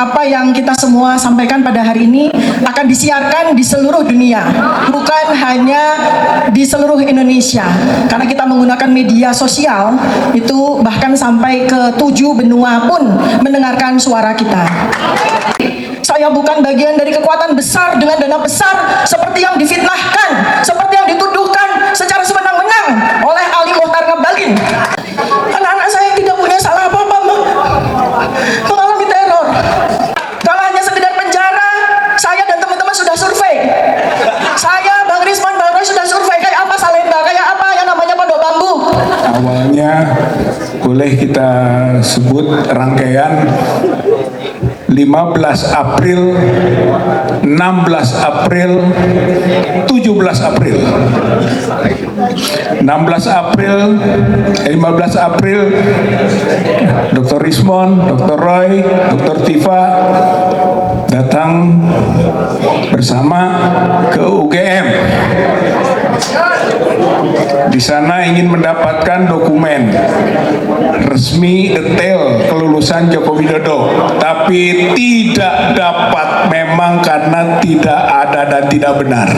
apa yang kita semua sampaikan pada hari ini akan disiarkan di seluruh dunia, bukan hanya di seluruh Indonesia. Karena kita menggunakan media sosial, itu bahkan sampai ke 7 benua pun mendengarkan suara kita. Saya bukan bagian dari kekuatan besar dengan dana besar seperti yang difitnahkan, seperti yang dituduhkan secara sewenang-wenang oleh Ali Mohtar Ngabalin. Anak-anak saya tidak punya salah apa-apa mengalami teror. Kalau hanya sekedar penjara, saya dan teman-teman sudah survei. Saya, Bang Risman, Bang Roy sudah survei kayak apa Salemba, kayak apa yang namanya Pondok Bambu. Awalnya boleh kita sebut rangkaian 15 April, 16 April, 17 April. 15 April, Dr. Rismon, Dr. Roy, Dr. Tifa datang bersama ke UGM. Di sana ingin mendapatkan dokumen resmi detail kelulusan Joko Widodo, tapi tidak dapat memang karena tidak ada dan tidak benar.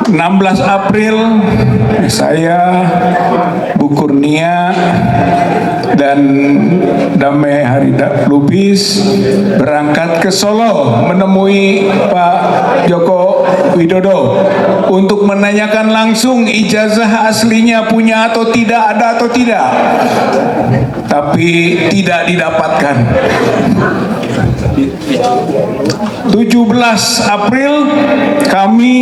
16 April saya, Bu Kurnia dan Damai Harida Lubis berangkat ke Solo menemui Pak Joko Widodo untuk menanyakan langsung ijazah aslinya punya atau tidak, ada atau tidak, tapi tidak didapatkan. 17 April kami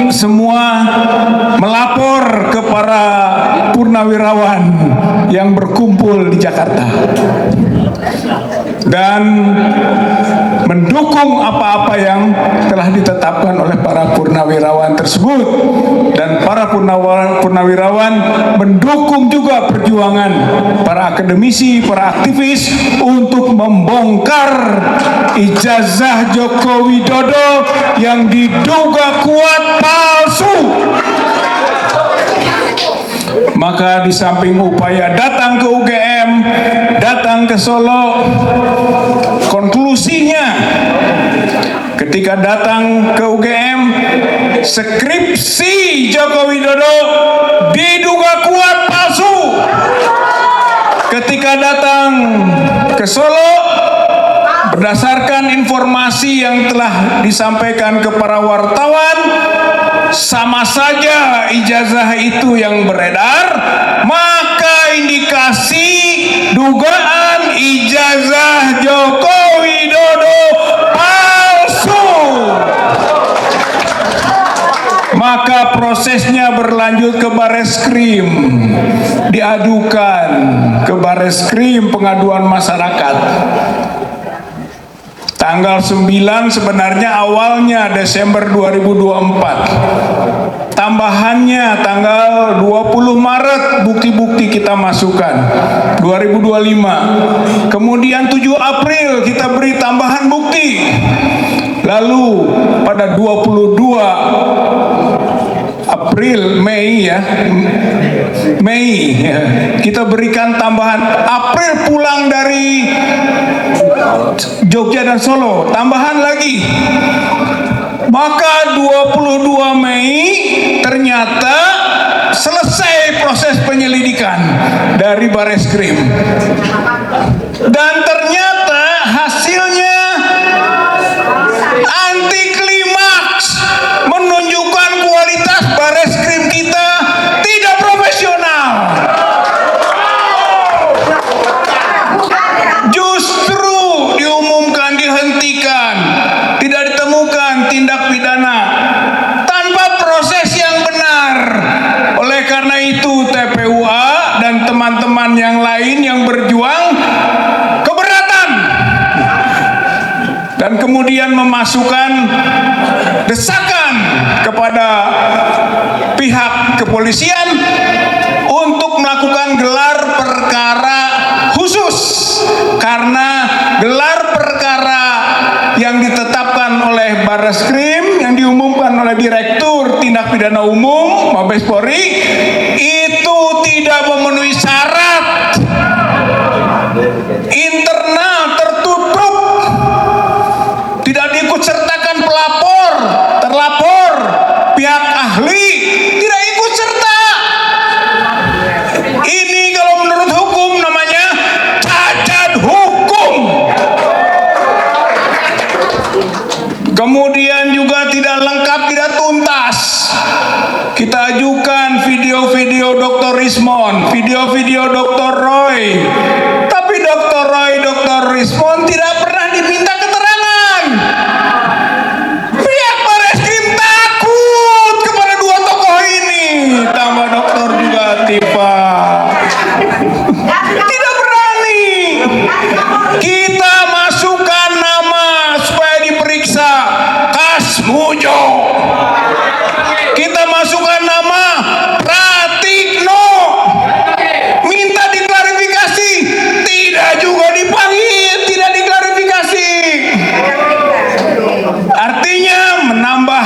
semua melapor ke para purnawirawan yang berkumpul di Jakarta dan mendukung apa-apa yang telah ditetapkan oleh para purnawirawan tersebut, dan para purnawirawan mendukung juga perjuangan para akademisi, para aktivis untuk membongkar ijazah Joko Widodo yang diduga kuat palsu. Maka di samping upaya datang ke UGM, datang ke Solo, konklusinya ketika datang ke UGM, skripsi Joko Widodo diduga kuat palsu. Ketika datang ke Solo, berdasarkan informasi yang telah disampaikan ke para wartawan, sama saja ijazah itu yang beredar, maka indikasi dugaan ijazah Joko Widodo palsu. Maka prosesnya berlanjut ke Bareskrim, diadukan ke Bareskrim pengaduan masyarakat. Tanggal 9 sebenarnya awalnya Desember 2024. Tambahannya tanggal 20 Maret bukti-bukti kita masukkan 2025. Kemudian 7 April kita beri tambahan bukti. Lalu pada 22 Mei kita berikan tambahan. April pulang dari Jogja dan Solo, tambahan lagi. Maka 22 Mei ternyata selesai proses penyelidikan dari Bareskrim, dan ternyata hasilnya anti klimaks, menunjukkan kualitas Bareskrim kita tidak profesional. Justru diumumkan dihentikan, tidak ditemukan tindak pidana tanpa proses yang benar. Oleh karena itu TPUA dan teman-teman yang lain yang berjuang keberatan dan kemudian memasukkan desakan kepada pihak kepolisian untuk melakukan gelar perkara khusus, karena gelar perkara yang ditetapkan oleh Bareskrim yang diumumkan oleh Direktur Tindak Pidana Umum Mabes Polri itu tidak memenuhi syarat internal Rismond, video-video Dr. Roy. Tapi Dr. Roy, Dr. Rismond tidak pernah diminta keterangan. Pihak Bareskrim takut kepada dua tokoh ini. Tambah dokter juga tiba. Tidak berani. Kita masukkan nama supaya diperiksa. Kasmujo. Kita masukkan nama Pratikno. Minta diklarifikasi. Tidak juga dipanggil. Tidak diklarifikasi. Artinya menambah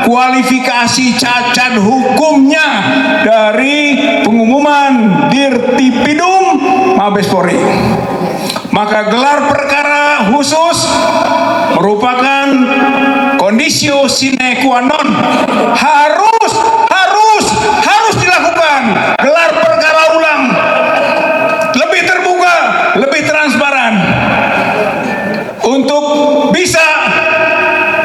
kualifikasi cacat hukumnya dari pengumuman Dirtipidum Mabes Polri. Maka gelar perkara khusus merupakan kondisio sine qua non. Harus dilakukan gelar perkara ulang, lebih terbuka, lebih transparan, untuk bisa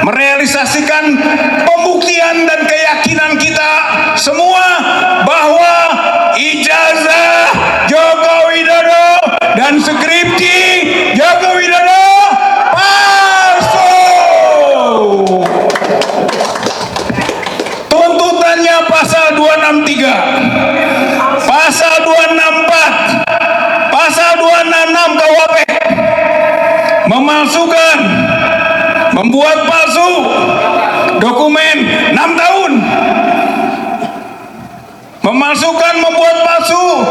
merealisasikan pembuktian dan keyakinan kita semua bahwa ijazah Joko Widodo dan skripsi Joko Widodo palsu. Tuntutannya pasal 263, pasal 264, pasal 266 KUHP. Memalsukan, membuat palsu dokumen 6 tahun. Memalsukan, membuat palsu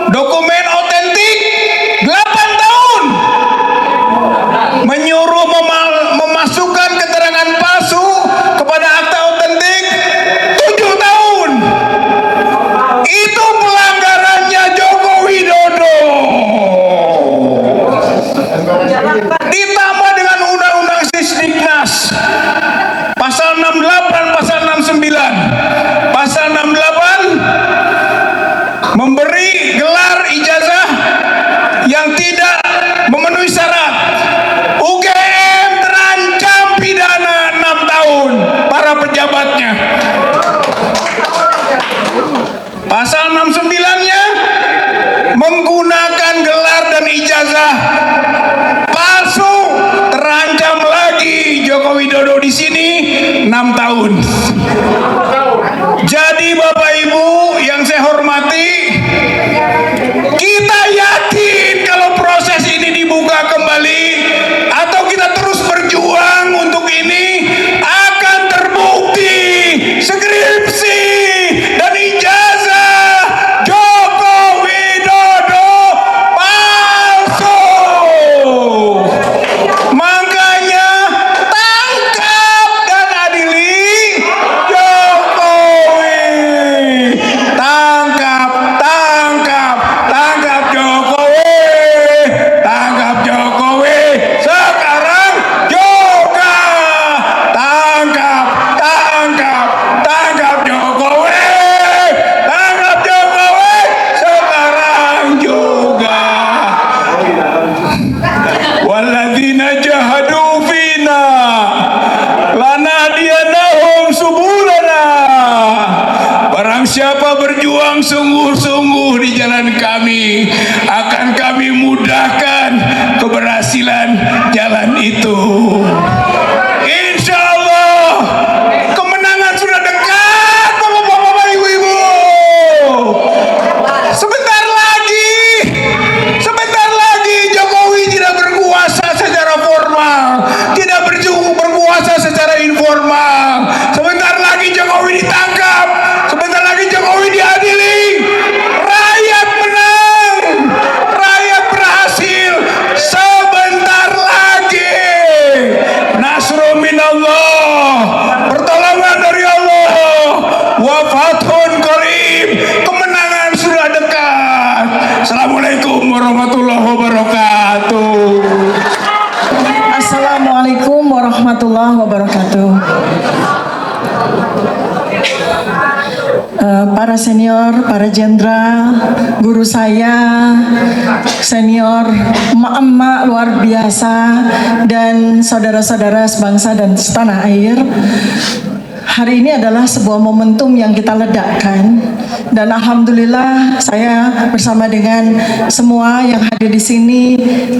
dokumen otentik 8 tahun. Menyuruh memasukkan keterangan palsu kepada akta otentik 7 tahun. Itu pelanggarannya Joko Widodo. Ditambah dengan undang-undang Sisdiknas pasal 68, pasal 69. Pasal 68 memberi gelar ijazah yang tidak memenuhi syarat. UGM terancam pidana 6 tahun para pejabatnya. Pasal 69-nya menggunakan gelar dan ijazah palsu, terancam lagi Joko Widodo di sini 6 tahun. Jadi Bapak Ibu yang saya hormati, kita yakin kalau proses ini dibuka kembali atau kita terus berjuang untuk ini akan terbukti skripsi dan ijazah Joko Widodo palsu. Makanya tangkap dan adili Jokowi. Tangkap Jokowi. Tangkap Jokowi. Sekarang juga. Tangkap Jokowi. Tangkap Jokowi. Sekarang juga. Walladzina jahadu fina lanahdiyanahum subulana. Barang siapa berjuang sungguh-sungguh di jalan kami, akan kami mudahkan keberhasilan jalan itu. Insya Allah kemenangan sudah dekat, Bapak-bapak, Ibu-ibu. Sebentar lagi Jokowi tidak berkuasa secara formal, tidak berkuasa secara informal. Sebentar lagi Jokowi ditangkap, sebentar lagi Jokowi diadili. Rakyat menang, rakyat berhasil. Sebentar lagi nasrul minallah, pertolongan dari Allah, wa fathun qarib, kemenangan sudah dekat. Assalamualaikum warahmatullahi wabarakatuh. Assalamualaikum warahmatullahi wabarakatuh. Para senior, para jenderal, guru saya, senior, emak-emak luar biasa, dan saudara-saudara sebangsa dan setanah air. Hari ini adalah sebuah momentum yang kita ledakkan, dan alhamdulillah saya bersama dengan semua yang hadir di sini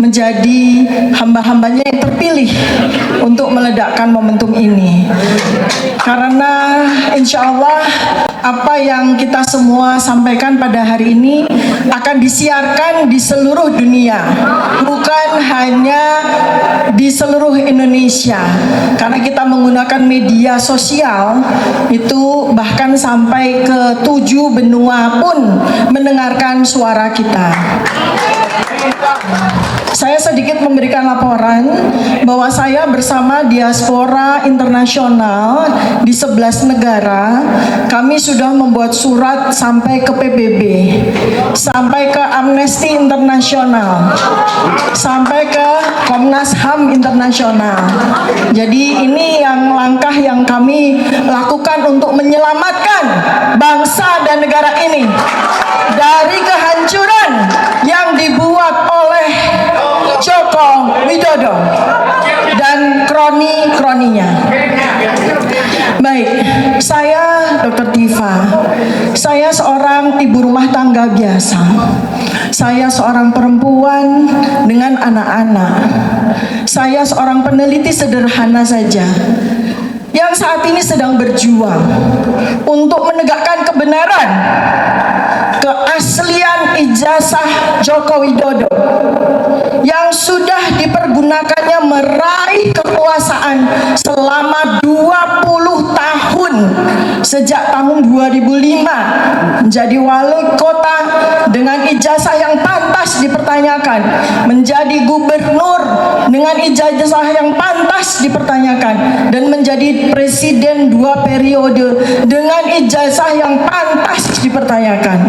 menjadi hamba-hambanya yang terpilih untuk meledakkan momentum ini. Karena insya Allah apa yang kita semua sampaikan pada hari ini akan disiarkan di seluruh dunia, bukan hanya di seluruh Indonesia, karena kita menggunakan media sosial itu bahkan sampai ke 7 benua pun mendengarkan suara kita. Saya sedikit memberikan laporan bahwa saya bersama diaspora internasional di 11 negara, kami sudah membuat surat sampai ke PBB, sampai ke Amnesty Internasional, sampai ke Komnas HAM Internasional. Jadi ini yang langkah yang kami lakukan untuk menyelamatkan bangsa dan negara ini dari kehancuran yang dibuat oleh Joko Widodo dan kroni-kroninya. Baik, saya Dr. Diva. Saya seorang ibu rumah tangga biasa. Saya seorang perempuan dengan anak-anak. Saya seorang peneliti sederhana saja yang saat ini sedang berjuang untuk menegakkan kebenaran, keaslian ijazah Joko Widodo yang sudah dipergunakannya meraih kekuasaan selama 20 tahun sejak tahun 2005 menjadi wali kota dengan ijazah yang pantas dipertanyakan, menjadi gubernur dengan ijazah yang pantas dipertanyakan, dan menjadi presiden 2 periode dengan ijazah yang pantas dipertanyakan.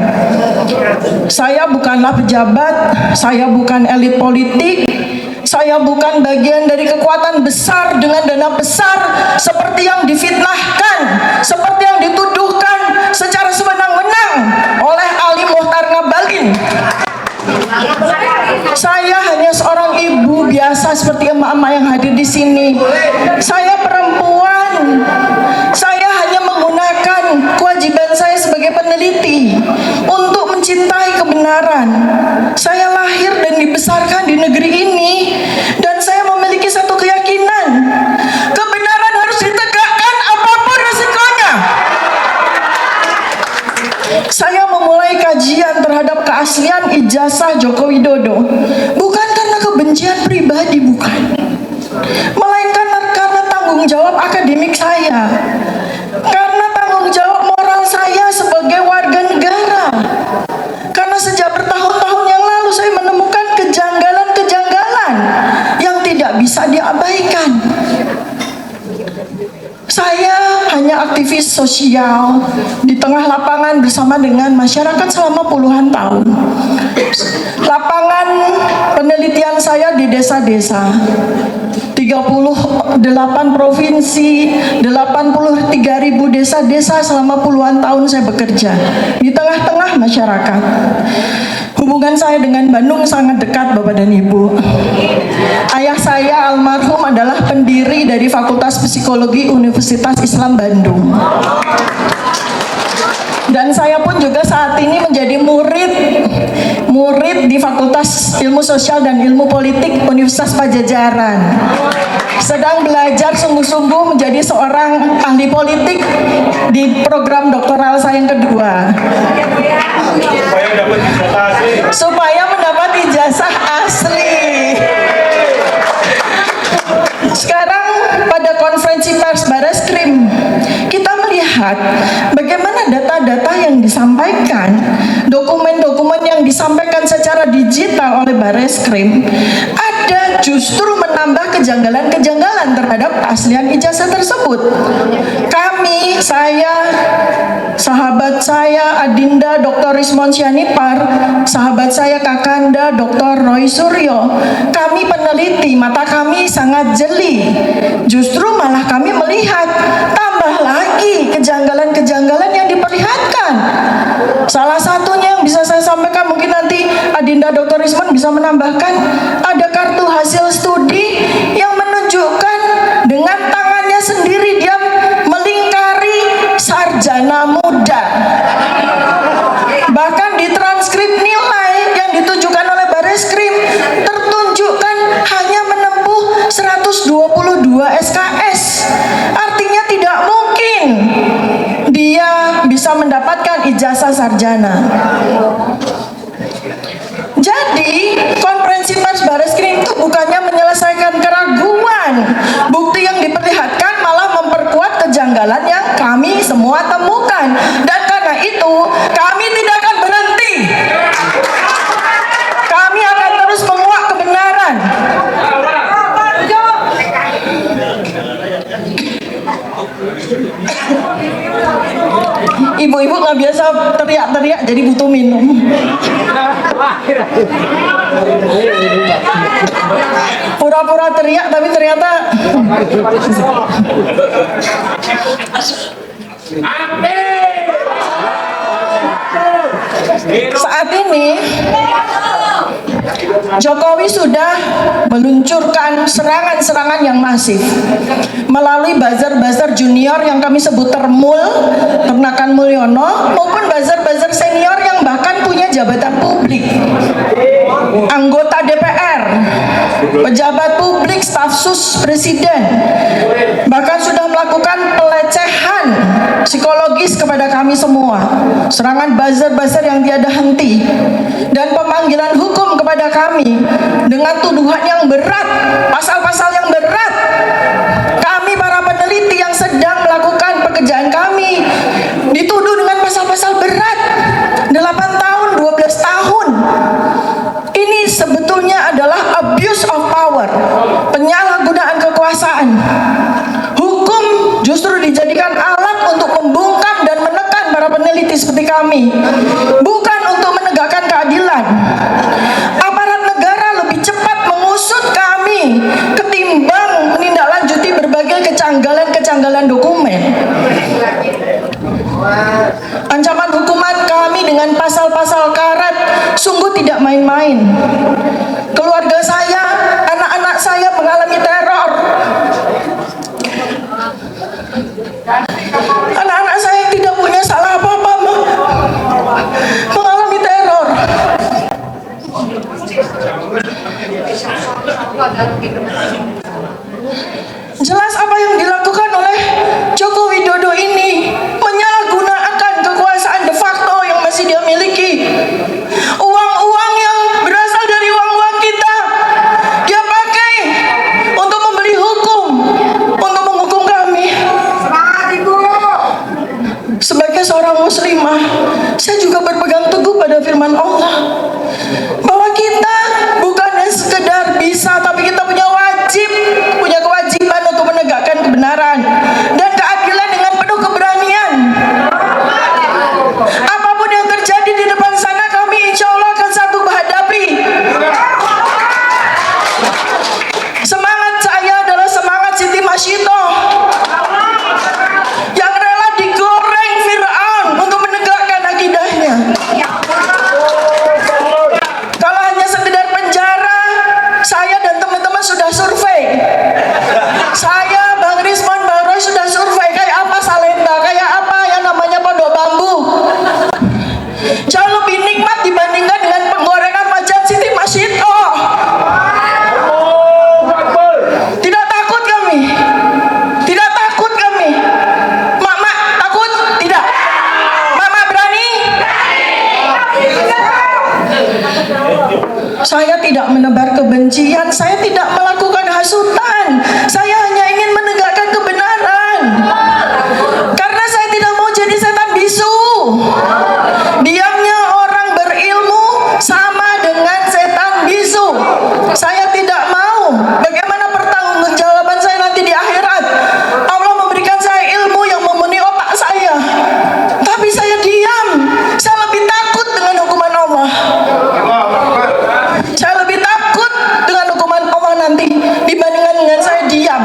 Saya bukanlah pejabat, saya bukan elit politik, saya bukan bagian dari kekuatan besar dengan dana besar seperti yang difitnahkan, seperti yang dituduhkan secara sewenang-wenang oleh Ali Mohtar Ngabalin. Saya hanya seorang ibu biasa seperti emak-emak yang hadir di sini. Saya perempuan. Saya hanya menggunakan kewajiban saya sebagai peneliti untuk mencintai kebenaran. Saya lahir dan dibesarkan di negeri ini, dan saya memiliki satu keyakinan: kebenaran harus ditegakkan apapun resikonya. Saya memulai kajian terhadap keaslian ijazah Joko Widodo bukan karena kebencian pribadi, bukan, melainkan karena tanggung jawab akademik saya, karena tanggung jawab moral saya sebagai warga negara. Karena sejak bertahun-tahun yang lalu saya menemukan kejanggalan-kejanggalan yang tidak bisa diabaikan. Saya hanya aktivis sosial di tengah lapangan bersama dengan masyarakat selama puluhan tahun. Lapangan penelitian saya di desa-desa, 38 provinsi, 83.000 desa-desa selama puluhan tahun saya bekerja di tengah-tengah masyarakat. Hubungan saya dengan Bandung sangat dekat, Bapak dan Ibu. Ayah saya almarhum adalah pendiri dari Fakultas Psikologi Universitas Islam Bandung. Dan saya pun juga saat ini menjadi murid di Fakultas Ilmu Sosial dan Ilmu Politik Universitas Pajajaran. Sedang belajar sungguh-sungguh menjadi seorang ahli politik di program doktoral saya yang kedua. Supaya mendapat ijazah asli. Sekarang pada konferensi pers Bareskrim, kita melihat bagaimana data-data yang disampaikan, dokumen-dokumen yang disampaikan secara digital oleh Bareskrim, ada justru menambah kejanggalan-kejanggalan terhadap keaslian ijazah tersebut. Kami, saya, sahabat saya Adinda Dr. Rismon Sianipar, sahabat saya Kakanda Dr. Roy Suryo, kami peneliti, mata kami sangat jeli. Justru malah kami melihat tambah lagi kejanggalan-kejanggalan yang diperlihatkan. Salah satunya yang bisa saya sampaikan, mungkin nanti Adinda Dr. Rismon bisa menambahkan, ada kartu hasil studi yang menunjukkan dengan tangannya sendiri dia melingkar ijazah sarjana. Jadi konferensi pers Bareskrim itu bukannya menyelesaikan keraguan, bukti yang diperlihatkan malah memperkuat kejanggalan yang kami semua temukan. Dan karena itu kami tidak akan berhenti. Kami akan terus menguak kebenaran. Ibu-ibu nggak biasa teriak-teriak, jadi butuh minum. Pura-pura teriak, tapi ternyata saat ini Jokowi sudah meluncurkan serangan-serangan yang masif melalui buzzer-buzzer junior yang kami sebut Ternakan Mulyono, maupun buzzer-buzzer senior yang bahkan punya jabatan publik, anggota DPR, pejabat publik, staf sus presiden, bahkan sudah melakukan pelecehan psikologis kepada kami semua. Serangan buzzer-buzzer yang tiada henti dan pemanggilan hukum kepada kami dengan tuduhan yang berat, pasal-pasal yang berat. Kami para peneliti yang sedang melakukan pekerjaan kami dituduh dengan pasal-pasal berat, 8 tahun, 12 tahun. Ini sebetulnya adalah abuse of power, penyalahgunaan kekuasaan. Hukum justru dijadikan alat untuk membungkam dan menekan para peneliti seperti kami, bukan untuk menegakkan keadilan. Aparat negara lebih cepat mengusut kami ketimbang menindaklanjuti berbagai kejanggalan dokumen. Ancaman hukuman kami dengan pasal-pasal karet sungguh tidak main-main. Keluarga saya, anak-anak saya mengalami teror. Anak-anak saya tidak punya salah apa-apa, mengalami teror. Jelas apa yang dilakukan oleh Joko Widodo ini menyalahgunakan kekuasaan de facto yang masih dia miliki. Uang-uang yang berasal dari uang-uang kita dia pakai untuk membeli hukum, untuk menghukum kami. Sebagai seorang muslimah, saya juga berpegang teguh pada firman Allah bahwa kita bukannya sekedar bisa, tapi kita punya kewajiban untuk menegakkan kebenaran dan keadilan dengan penuh keberanian. Apapun yang terjadi di depan sana, kami insya Allah akan sanggup menghadapi. Semangat saya adalah semangat Siti Masyitoh yang rela digoreng Fir'aun untuk menegakkan akidahnya. Kalau hanya sekedar penjara, saya dan teman-teman sudah survei. Saya, Bang Rismon, Bang Roy sudah survei kayak apa Salemba, kayak apa yang namanya Pondok Bambu. Jauh lebih nikmat dibandingkan dengan penggorengan wajan Siti Masyitoh. Tidak takut kami. Tidak takut kami. Mak takut? Tidak. Mak berani? Saya tidak menebar kebencian, saya tidak melakukan hasutan. Saya hanya ingin menegakkan kebenaran. Karena saya tidak mau jadi setan bisu. Diamnya orang berilmu sama dengan setan bisu. Saya tidak mau. Bagaimana pertanggungjawaban saya nanti di akhirat? Allah memberikan saya ilmu yang memenuhi otak saya, tapi saya diam. Saya lebih takut dengan hukuman Allah. Saya lebih takut dengan hukuman Allah nanti dibandingkan dengan saya diam.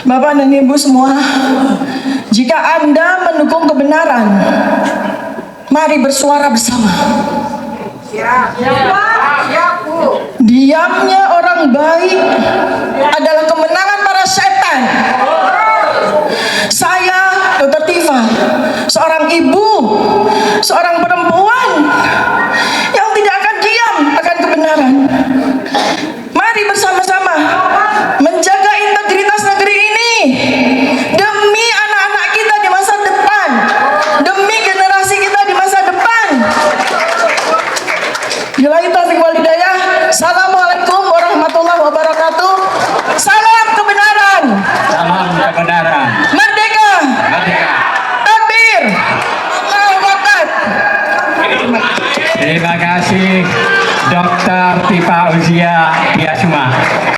Bapak dan Ibu semua, jika Anda mendukung kebenaran, mari bersuara bersama. Diamnya orang baik adalah kemenangan para setan. Saya, Dr. Tifa, seorang ibu, seorang perempuan yang tidak akan diam akan kebenaran. Mari bersama-sama menjaga integritas negeri ini demi anak-anak kita di masa depan. wal hidayah. Assalamualaikum warahmatullahi wabarakatuh. Salam kebenaran. Salam kebenaran. Merdeka. Merdeka. Takbir. Allahu Akbar. Terima kasih Dr. Tifa Uzia Biasuma.